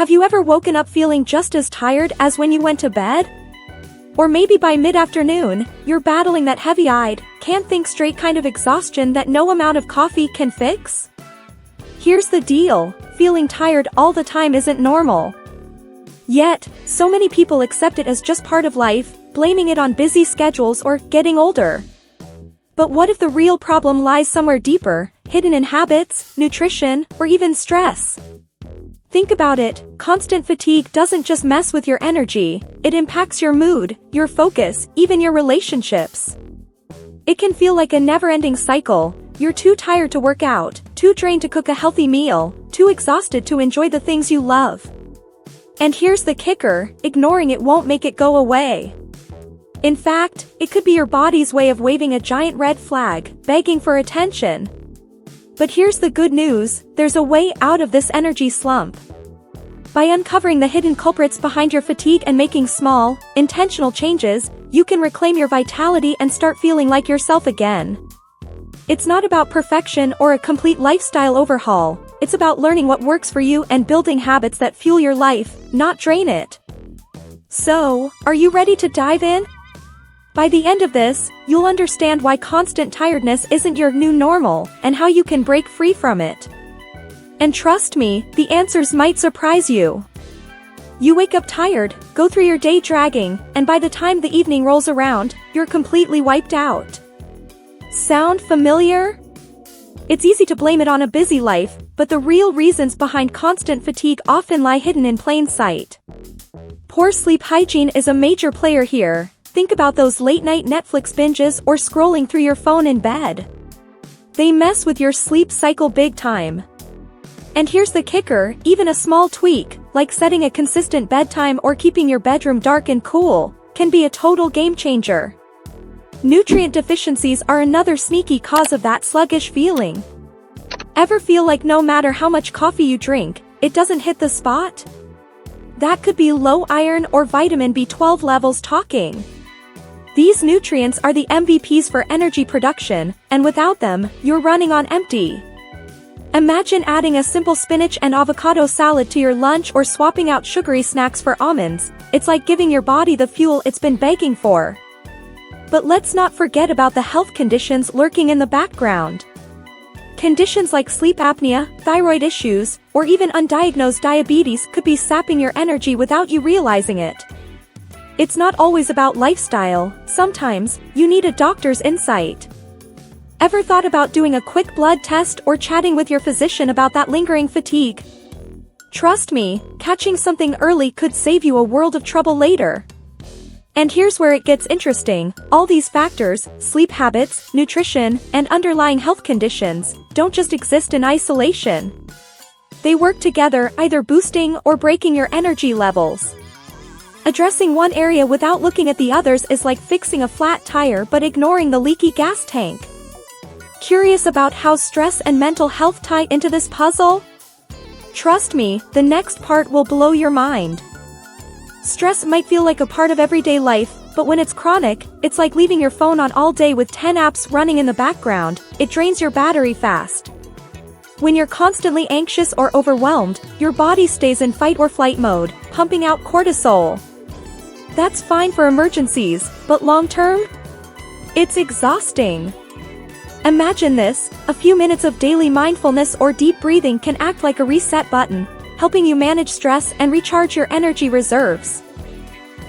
Have you ever woken up feeling just as tired as when you went to bed? Or maybe by mid-afternoon, you're battling that heavy-eyed, can't think straight kind of exhaustion that no amount of coffee can fix? Here's the deal, feeling tired all the time isn't normal. Yet, so many people accept it as just part of life, blaming it on busy schedules or getting older. But what if the real problem lies somewhere deeper, hidden in habits, nutrition, or even stress? Think about it, constant fatigue doesn't just mess with your energy, it impacts your mood, your focus, even your relationships. It can feel like a never-ending cycle. You're too tired to work out, too drained to cook a healthy meal, too exhausted to enjoy the things you love. And here's the kicker, ignoring it won't make it go away. In fact, it could be your body's way of waving a giant red flag, begging for attention. But here's the good news, there's a way out of this energy slump. By uncovering the hidden culprits behind your fatigue and making small, intentional changes, you can reclaim your vitality and start feeling like yourself again. It's not about perfection or a complete lifestyle overhaul, it's about learning what works for you and building habits that fuel your life, not drain it. So, are you ready to dive in? By the end of this, you'll understand why constant tiredness isn't your new normal, and how you can break free from it. And trust me, the answers might surprise you. You wake up tired, go through your day dragging, and by the time the evening rolls around, you're completely wiped out. Sound familiar? It's easy to blame it on a busy life, but the real reasons behind constant fatigue often lie hidden in plain sight. Poor sleep hygiene is a major player here. Think about those late-night Netflix binges or scrolling through your phone in bed. They mess with your sleep cycle big time. And here's the kicker, even a small tweak, like setting a consistent bedtime or keeping your bedroom dark and cool, can be a total game changer. Nutrient deficiencies are another sneaky cause of that sluggish feeling. Ever feel like no matter how much coffee you drink, it doesn't hit the spot? That could be low iron or vitamin B12 levels talking. These nutrients are the MVPs for energy production, and without them, you're running on empty. Imagine adding a simple spinach and avocado salad to your lunch or swapping out sugary snacks for almonds. It's like giving your body the fuel it's been begging for. But let's not forget about the health conditions lurking in the background. Conditions like sleep apnea, thyroid issues, or even undiagnosed diabetes could be sapping your energy without you realizing it. It's not always about lifestyle, sometimes, you need a doctor's insight. Ever thought about doing a quick blood test or chatting with your physician about that lingering fatigue? Trust me, catching something early could save you a world of trouble later. And here's where it gets interesting, all these factors, sleep habits, nutrition, and underlying health conditions, don't just exist in isolation. They work together, either boosting or breaking your energy levels. Addressing one area without looking at the others is like fixing a flat tire but ignoring the leaky gas tank. Curious about how stress and mental health tie into this puzzle? Trust me, the next part will blow your mind. Stress might feel like a part of everyday life, but when it's chronic, it's like leaving your phone on all day with 10 apps running in the background, it drains your battery fast. When you're constantly anxious or overwhelmed, your body stays in fight or flight mode, pumping out cortisol. That's fine for emergencies, but long-term? It's exhausting. Imagine this, a few minutes of daily mindfulness or deep breathing can act like a reset button, helping you manage stress and recharge your energy reserves.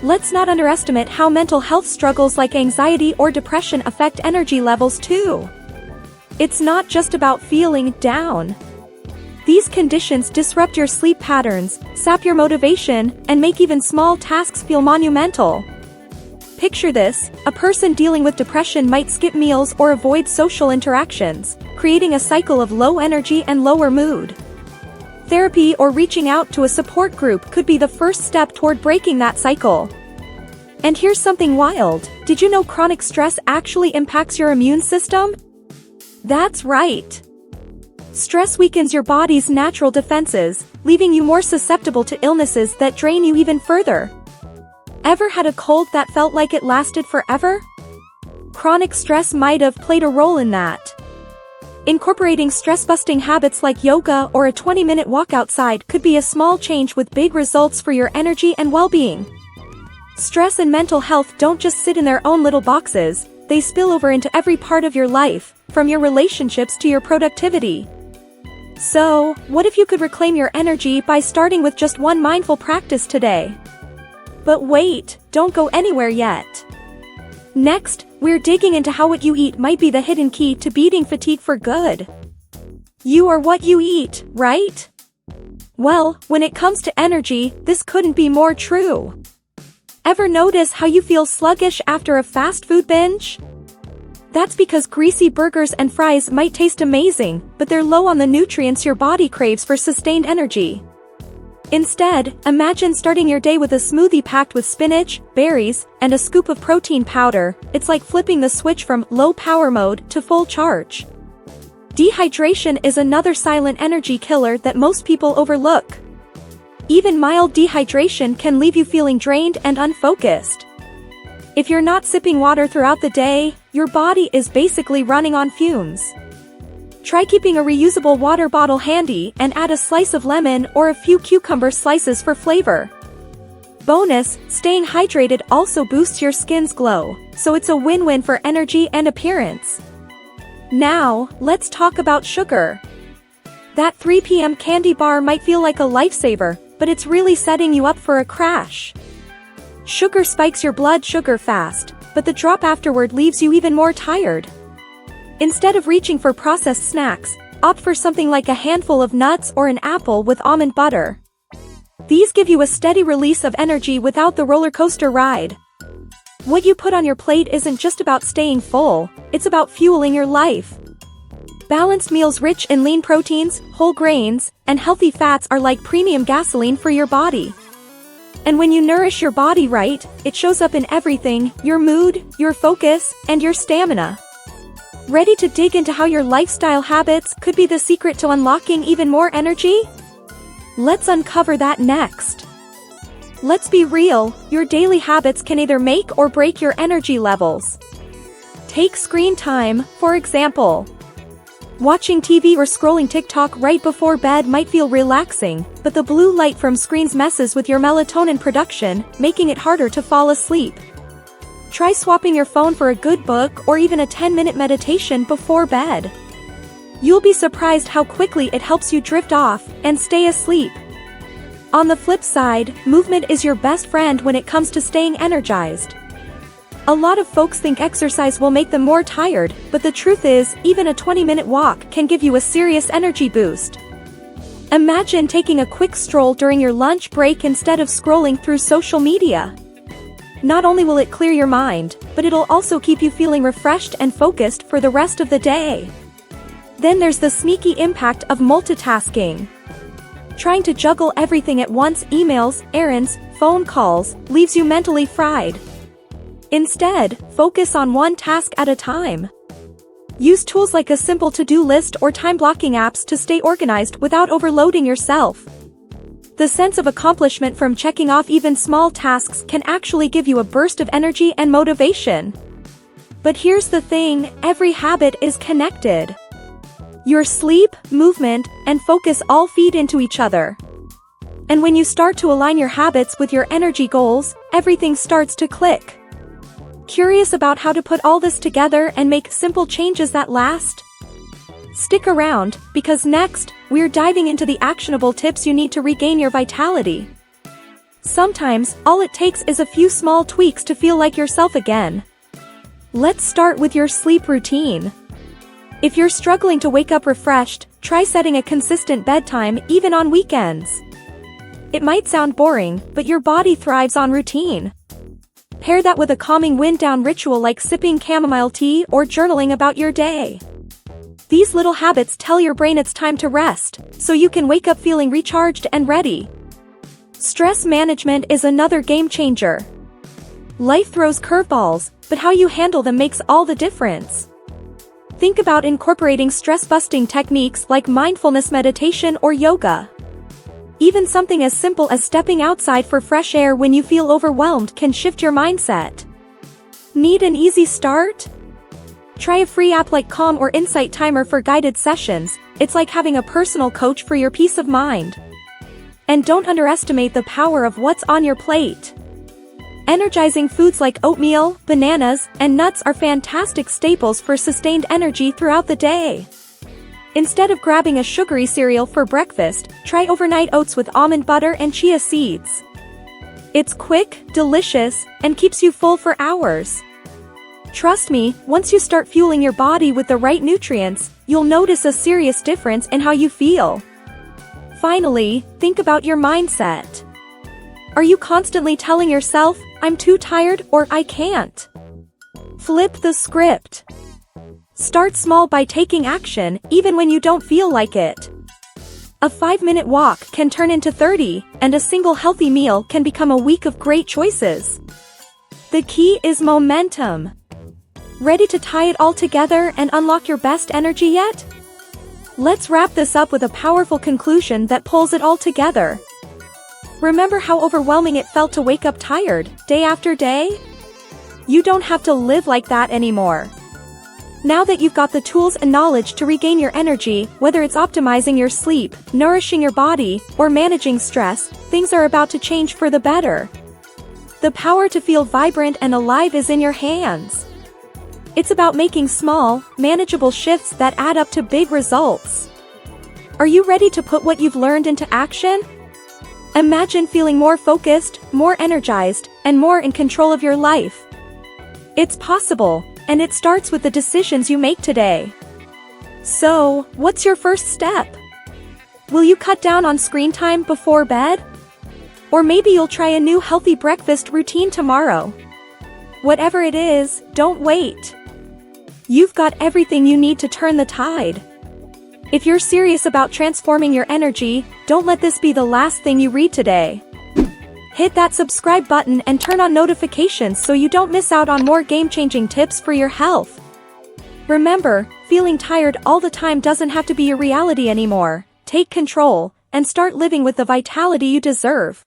Let's not underestimate how mental health struggles like anxiety or depression affect energy levels too. It's not just about feeling down. These conditions disrupt your sleep patterns, sap your motivation, and make even small tasks feel monumental. Picture this, a person dealing with depression might skip meals or avoid social interactions, creating a cycle of low energy and lower mood. Therapy or reaching out to a support group could be the first step toward breaking that cycle. And here's something wild, did you know chronic stress actually impacts your immune system? That's right. Stress weakens your body's natural defenses, leaving you more susceptible to illnesses that drain you even further. Ever had a cold that felt like it lasted forever? Chronic stress might have played a role in that. Incorporating stress-busting habits like yoga or a 20-minute walk outside could be a small change with big results for your energy and well-being. Stress and mental health don't just sit in their own little boxes, they spill over into every part of your life, from your relationships to your productivity. So, what if you could reclaim your energy by starting with just one mindful practice today? But wait, don't go anywhere yet. Next, we're digging into how what you eat might be the hidden key to beating fatigue for good. You are what you eat, right? Well, when it comes to energy, this couldn't be more true. Ever notice how you feel sluggish after a fast food binge? That's because greasy burgers and fries might taste amazing, but they're low on the nutrients your body craves for sustained energy. Instead, imagine starting your day with a smoothie packed with spinach, berries, and a scoop of protein powder. It's like flipping the switch from low power mode to full charge. Dehydration is another silent energy killer that most people overlook. Even mild dehydration can leave you feeling drained and unfocused. If you're not sipping water throughout the day, your body is basically running on fumes. Try keeping a reusable water bottle handy and add a slice of lemon or a few cucumber slices for flavor. Bonus, staying hydrated also boosts your skin's glow, so it's a win-win for energy and appearance. Now, let's talk about sugar. That 3 p.m. candy bar might feel like a lifesaver, but it's really setting you up for a crash. Sugar spikes your blood sugar fast, but the drop afterward leaves you even more tired. Instead of reaching for processed snacks, opt for something like a handful of nuts or an apple with almond butter. These give you a steady release of energy without the roller coaster ride. What you put on your plate isn't just about staying full, it's about fueling your life. Balanced meals rich in lean proteins, whole grains, and healthy fats are like premium gasoline for your body. And when you nourish your body right, it shows up in everything: your mood, your focus, and your stamina. Ready to dig into how your lifestyle habits could be the secret to unlocking even more energy? Let's uncover that next. Let's be real, your daily habits can either make or break your energy levels. Take screen time, for example. Watching TV or scrolling TikTok right before bed might feel relaxing, but the blue light from screens messes with your melatonin production, making it harder to fall asleep. Try swapping your phone for a good book or even a 10-minute meditation before bed. You'll be surprised how quickly it helps you drift off and stay asleep. On the flip side, movement is your best friend when it comes to staying energized. A lot of folks think exercise will make them more tired, but the truth is, even a 20-minute walk can give you a serious energy boost. Imagine taking a quick stroll during your lunch break instead of scrolling through social media. Not only will it clear your mind, but it'll also keep you feeling refreshed and focused for the rest of the day. Then there's the sneaky impact of multitasking. Trying to juggle everything at once, emails, errands, phone calls, leaves you mentally fried. Instead, focus on one task at a time. Use tools like a simple to-do list or time-blocking apps to stay organized without overloading yourself. The sense of accomplishment from checking off even small tasks can actually give you a burst of energy and motivation. But here's the thing, every habit is connected. Your sleep, movement, and focus all feed into each other. And when you start to align your habits with your energy goals, everything starts to click. Curious about how to put all this together and make simple changes that last? Stick around, because next, we're diving into the actionable tips you need to regain your vitality. Sometimes, all it takes is a few small tweaks to feel like yourself again. Let's start with your sleep routine. If you're struggling to wake up refreshed, try setting a consistent bedtime even on weekends. It might sound boring, but your body thrives on routine. Pair that with a calming wind-down ritual like sipping chamomile tea or journaling about your day. These little habits tell your brain it's time to rest, so you can wake up feeling recharged and ready. Stress management is another game changer. Life throws curveballs, but how you handle them makes all the difference. Think about incorporating stress-busting techniques like mindfulness meditation or yoga. Even something as simple as stepping outside for fresh air when you feel overwhelmed can shift your mindset. Need an easy start? Try a free app like Calm or Insight Timer for guided sessions. It's like having a personal coach for your peace of mind. And don't underestimate the power of what's on your plate. Energizing foods like oatmeal, bananas, and nuts are fantastic staples for sustained energy throughout the day. Instead of grabbing a sugary cereal for breakfast, try overnight oats with almond butter and chia seeds. It's quick, delicious, and keeps you full for hours. Trust me, once you start fueling your body with the right nutrients, you'll notice a serious difference in how you feel. Finally, think about your mindset. Are you constantly telling yourself, "I'm too tired" or "I can't"? Flip the script. Start small by taking action, even when you don't feel like it. A 5-minute walk can turn into 30, and a single healthy meal can become a week of great choices. The key is momentum. Ready to tie it all together and unlock your best energy yet? Let's wrap this up with a powerful conclusion that pulls it all together. Remember how overwhelming it felt to wake up tired, day after day? You don't have to live like that anymore. Now that you've got the tools and knowledge to regain your energy, whether it's optimizing your sleep, nourishing your body, or managing stress, things are about to change for the better. The power to feel vibrant and alive is in your hands. It's about making small, manageable shifts that add up to big results. Are you ready to put what you've learned into action? Imagine feeling more focused, more energized, and more in control of your life. It's possible. And it starts with the decisions you make today. So, what's your first step? Will you cut down on screen time before bed? Or maybe you'll try a new healthy breakfast routine tomorrow. Whatever it is, don't wait. You've got everything you need to turn the tide. If you're serious about transforming your energy, don't let this be the last thing you read today. Hit that subscribe button and turn on notifications so you don't miss out on more game-changing tips for your health. Remember, feeling tired all the time doesn't have to be your reality anymore. Take control, and start living with the vitality you deserve.